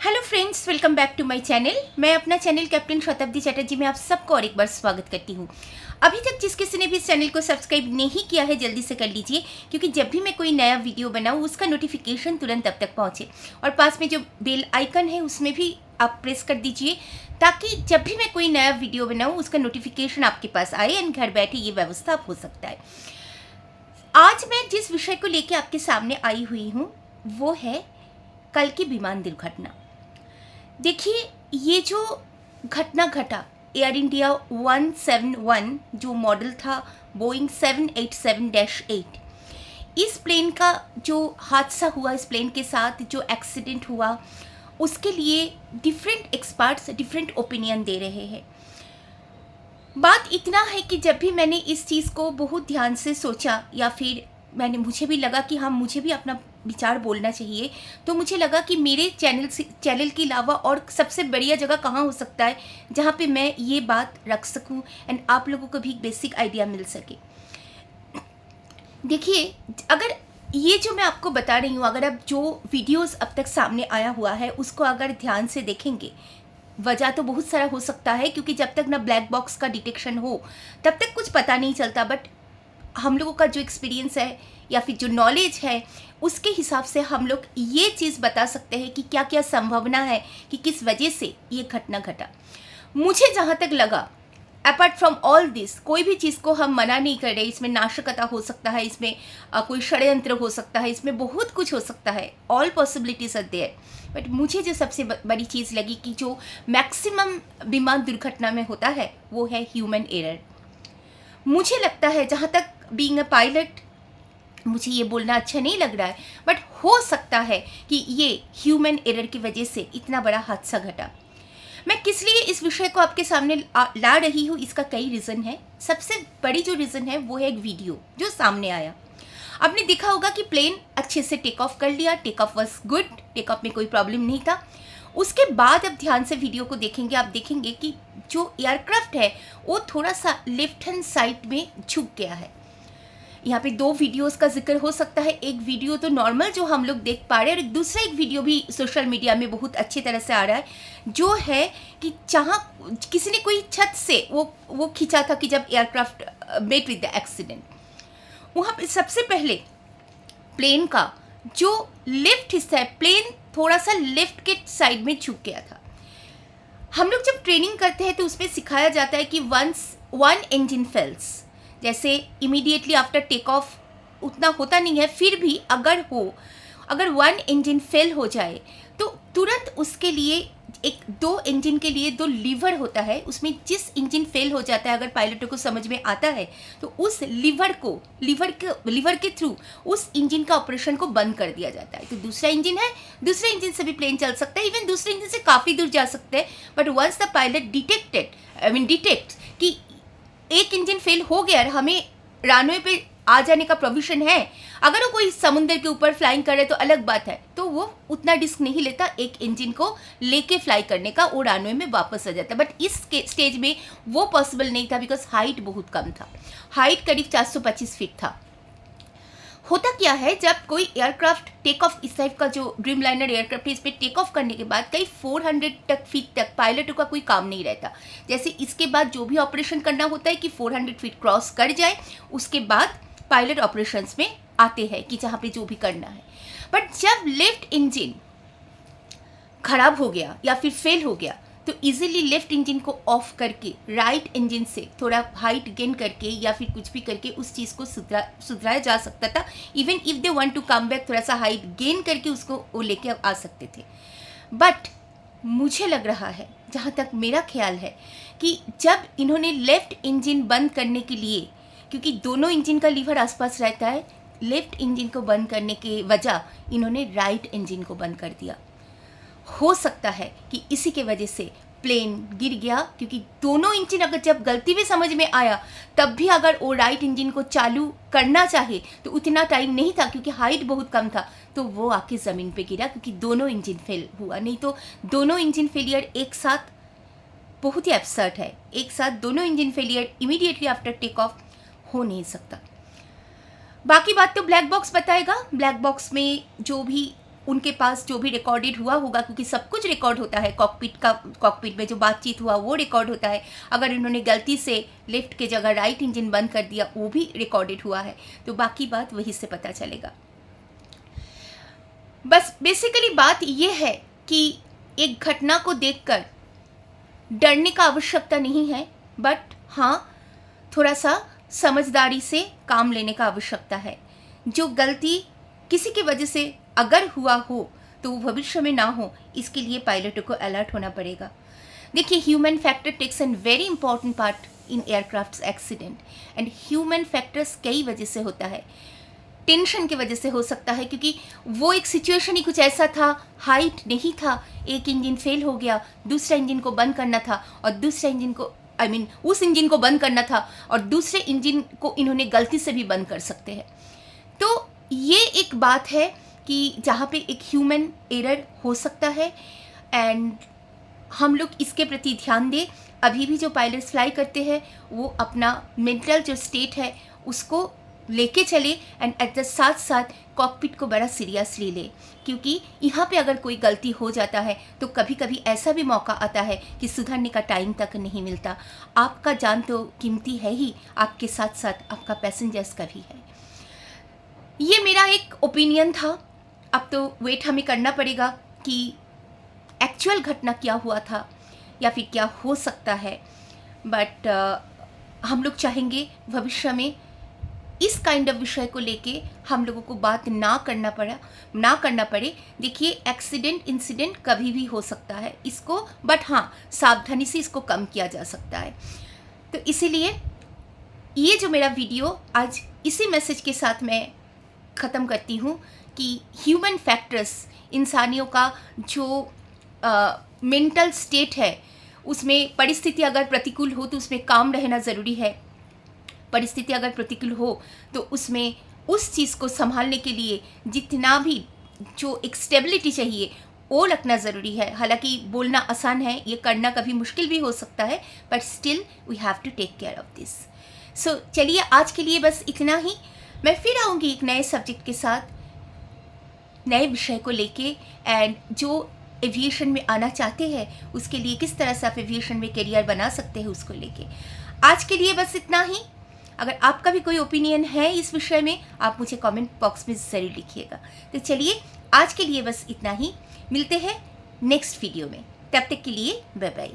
Hello friends, welcome back to my channel. मैं अपना channel captain शताब्दी चटर्जी में आप सबको और एक बार स्वागत करती हूँ। अभी तक जिस किसी ने भी इस चैनल को सब्सक्राइब नहीं किया है जल्दी से कर लीजिए, क्योंकि जब भी मैं कोई नया वीडियो बनाऊँ उसका नोटिफिकेशन तुरंत अब तक पहुँचे। और पास में जो बेल आइकन है उसमें भी आप प्रेस कर दीजिए, ताकि जब भी मैं कोई नया वीडियो बनाऊँ उसका नोटिफिकेशन आपके पास आए एंड घर बैठे ये व्यवस्था हो सकता है। आज मैं जिस विषय को लेकर आपके सामने आई हुई हूँ वो है कल की विमान दुर्घटना। देखिए, ये जो घटना घटा एयर इंडिया 171 जो मॉडल था बोइंग 787-8, इस प्लेन का जो हादसा हुआ, इस प्लेन के साथ जो एक्सीडेंट हुआ, उसके लिए डिफरेंट एक्सपर्ट्स डिफरेंट ओपिनियन दे रहे हैं। बात इतना है कि जब भी मैंने इस चीज़ को बहुत ध्यान से सोचा या फिर मुझे भी लगा कि हाँ, मुझे भी अपना विचार बोलना चाहिए, तो मुझे लगा कि मेरे चैनल के अलावा और सबसे बढ़िया जगह कहाँ हो सकता है जहाँ पे मैं ये बात रख सकूँ एंड आप लोगों को भी बेसिक आइडिया मिल सके। देखिए, अगर ये जो मैं आपको बता रही हूँ, अगर आप जो वीडियोस अब तक सामने आया हुआ है उसको अगर ध्यान से देखेंगे, वजह तो बहुत सारा हो सकता है, क्योंकि जब तक ना ब्लैक बॉक्स का डिटेक्शन हो तब तक कुछ पता नहीं चलता। बट हम लोगों का जो एक्सपीरियंस है या फिर जो नॉलेज है उसके हिसाब से हम लोग ये चीज़ बता सकते हैं कि क्या क्या संभावना है कि किस वजह से ये घटना घटा। मुझे जहाँ तक लगा, अपार्ट फ्रॉम ऑल दिस, कोई भी चीज़ को हम मना नहीं कर रहे, इसमें नाशकता हो सकता है, इसमें कोई षड्यंत्र हो सकता है, इसमें बहुत कुछ हो सकता है, all possibilities are there. But मुझे जो सबसे बड़ी चीज़ लगी कि जो मैक्सिमम विमान दुर्घटना में होता है वो है ह्यूमन एरर। मुझे लगता है, जहाँ तक बीइंग अ पायलट मुझे ये बोलना अच्छा नहीं लग रहा है, बट हो सकता है कि ये ह्यूमन एरर की वजह से इतना बड़ा हादसा घटा। मैं किस लिए इस विषय को आपके सामने ला रही हूँ, इसका कई रीज़न है। सबसे बड़ी जो रीज़न है वो है एक वीडियो जो सामने आया। आपने देखा होगा कि प्लेन अच्छे से टेक ऑफ कर लिया, take off was good, take off में कोई प्रॉब्लम नहीं था। उसके बाद अब ध्यान से वीडियो को देखेंगे, आप देखेंगे कि जो एयरक्राफ्ट है वो थोड़ा सा लेफ्ट हैंड साइड में झुक गया है। यहाँ पे दो वीडियोस का जिक्र हो सकता है। एक वीडियो तो नॉर्मल जो हम लोग देख पा रहे हैं, और दूसरा एक वीडियो भी सोशल मीडिया में बहुत अच्छी तरह से आ रहा है, जो है कि जहाँ किसी ने कोई छत से वो खींचा था कि जब aircraft met with the accident, वहाँ पे सबसे पहले प्लेन का जो लेफ्ट हिस्सा है, प्लेन थोड़ा सा लेफ्ट के साइड में झुक गया था। हम लोग जब ट्रेनिंग करते हैं तो उसमें सिखाया जाता है कि वंस वन इंजन फेल्स, जैसे इमीडिएटली आफ्टर टेक ऑफ उतना होता नहीं है, फिर भी अगर वन इंजन फेल हो जाए तो तुरंत उसके लिए दो इंजन के लिए दो लीवर होता है। उसमें जिस इंजन फेल हो जाता है, अगर पायलटों को समझ में आता है, तो उस लीवर के थ्रू उस इंजन का ऑपरेशन को बंद कर दिया जाता है। तो दूसरा इंजन है, दूसरे इंजन से भी प्लेन चल सकता है, इवन दूसरे इंजन से काफ़ी दूर जा सकते हैं। But once the pilot detect कि एक इंजन फेल हो गया, हमें रनवे पे आ जाने का प्रोविजन है, अगर वो कोई समुंदर के ऊपर फ्लाइंग करे तो अलग बात है, तो वो उतना रिस्क नहीं लेता एक इंजन को लेके फ्लाई करने का, वो रनवे में वापस आ जाता। बट इस स्टेज में वो पॉसिबल नहीं था, बिकॉज हाइट बहुत कम था, हाइट करीब 425 फीट था। होता क्या है, जब कोई एयरक्राफ्ट टेक ऑफ, इस टाइप का जो ड्रीम लाइनर एयरक्राफ्ट है, इस पर टेक ऑफ करने के बाद कई 400 फीट तक पायलटों का कोई काम नहीं रहता। जैसे इसके बाद जो भी ऑपरेशन करना होता है कि 400 फीट क्रॉस कर जाए, उसके बाद पायलट ऑपरेशंस में आते हैं कि जहाँ पे जो भी करना है। बट जब लेफ्ट इंजन खराब हो गया या फिर फेल हो गया, तो इजीली लेफ्ट इंजन को ऑफ करके राइट इंजन से थोड़ा हाइट गेन करके या फिर कुछ भी करके उस चीज़ को सुधराया जा सकता था। Even if they want to come back, थोड़ा सा हाइट गेन करके उसको वो लेके आ सकते थे। बट मुझे लग रहा है, जहाँ तक मेरा ख्याल है, कि जब इन्होंने लेफ्ट इंजन बंद करने के लिए, क्योंकि दोनों इंजन का लीवर आसपास रहता है, लेफ्ट इंजन को बंद करने के वजह इन्होंने राइट इंजन को बंद कर दिया। हो सकता है कि इसी के वजह से प्लेन गिर गया, क्योंकि दोनों इंजन अगर जब गलती भी समझ में आया तब भी अगर वो राइट इंजन को चालू करना चाहे तो उतना टाइम नहीं था, क्योंकि हाइट बहुत कम था, तो वो आके ज़मीन पे गिरा, क्योंकि दोनों इंजन फेल हुआ। नहीं तो दोनों इंजन फेलियर एक साथ बहुत ही एब्सर्ड है, एक साथ दोनों engine failure immediately after take off हो नहीं सकता। बाकी बात तो ब्लैक बॉक्स बताएगा। ब्लैक बॉक्स में जो भी उनके पास जो भी रिकॉर्डेड हुआ होगा, क्योंकि सब कुछ रिकॉर्ड होता है, कॉकपिट में जो बातचीत हुआ वो रिकॉर्ड होता है। अगर इन्होंने गलती से लेफ्ट के जगह राइट इंजन बंद कर दिया वो भी रिकॉर्डेड हुआ है, तो बाकी बात वहीं से पता चलेगा। बस बेसिकली बात ये है कि एक घटना को देखकर डरने का आवश्यकता नहीं है, बट हाँ थोड़ा सा समझदारी से काम लेने का आवश्यकता है। जो गलती किसी की वजह से अगर हुआ हो तो वो भविष्य में ना हो, इसके लिए पायलटों को अलर्ट होना पड़ेगा। देखिए, human factor takes an very important part in aircraft accident, and human factors कई वजह से होता है। टेंशन की वजह से हो सकता है, क्योंकि वो एक सिचुएशन ही कुछ ऐसा था, हाइट नहीं था, एक इंजन फेल हो गया, दूसरा इंजन को बंद करना था और दूसरे इंजन को उस इंजन को बंद करना था और दूसरे इंजन को इन्होंने गलती से भी बंद कर सकते हैं। तो ये एक बात है कि जहाँ पे एक ह्यूमन एरर हो सकता है, एंड हम लोग इसके प्रति ध्यान दें। अभी भी जो पायलट्स फ्लाई करते हैं वो अपना मेंटल जो स्टेट है उसको लेके चले, एंड एट द साथ साथ कॉकपिट को बड़ा सीरियसली ले, क्योंकि यहाँ पे अगर कोई गलती हो जाता है तो कभी कभी ऐसा भी मौका आता है कि सुधरने का टाइम तक नहीं मिलता। आपका जान तो कीमती है ही, आपके साथ साथ आपका पैसेंजर्स का भी है। ये मेरा एक ओपिनियन था। अब तो वेट हमें करना पड़ेगा कि एक्चुअल घटना क्या हुआ था या फिर क्या हो सकता है, बट हम लोग चाहेंगे भविष्य में इस काइंड ऑफ विषय को लेके हम लोगों को बात ना करना पड़े। देखिए, एक्सीडेंट इंसिडेंट कभी भी हो सकता है इसको, बट हाँ सावधानी से इसको कम किया जा सकता है। तो इसीलिए ये जो मेरा वीडियो आज इसी मैसेज के साथ मैं ख़त्म करती हूँ कि ह्यूमन फैक्टर्स, इंसानियों का जो मेंटल स्टेट है, उसमें परिस्थिति अगर प्रतिकूल हो तो उसमें काम रहना ज़रूरी है। परिस्थिति अगर प्रतिकूल हो तो उसमें उस चीज़ को संभालने के लिए जितना भी जो एक स्टेबिलिटी चाहिए वो रखना ज़रूरी है। हालांकि बोलना आसान है, ये करना कभी मुश्किल भी हो सकता है, but still we have to take care of this. So चलिए, आज के लिए बस इतना ही। मैं फिर आऊँगी एक नए सब्जेक्ट के साथ, नए विषय को लेके, एंड जो एविएशन में आना चाहते हैं उसके लिए किस तरह से आप एविएशन में करियर बना सकते हैं उसको लेके। आज के लिए बस इतना ही। अगर आपका भी कोई ओपिनियन है इस विषय में, आप मुझे कमेंट बॉक्स में ज़रूर लिखिएगा। तो चलिए, आज के लिए बस इतना ही। मिलते हैं नेक्स्ट वीडियो में, तब तक के लिए बाय बाय।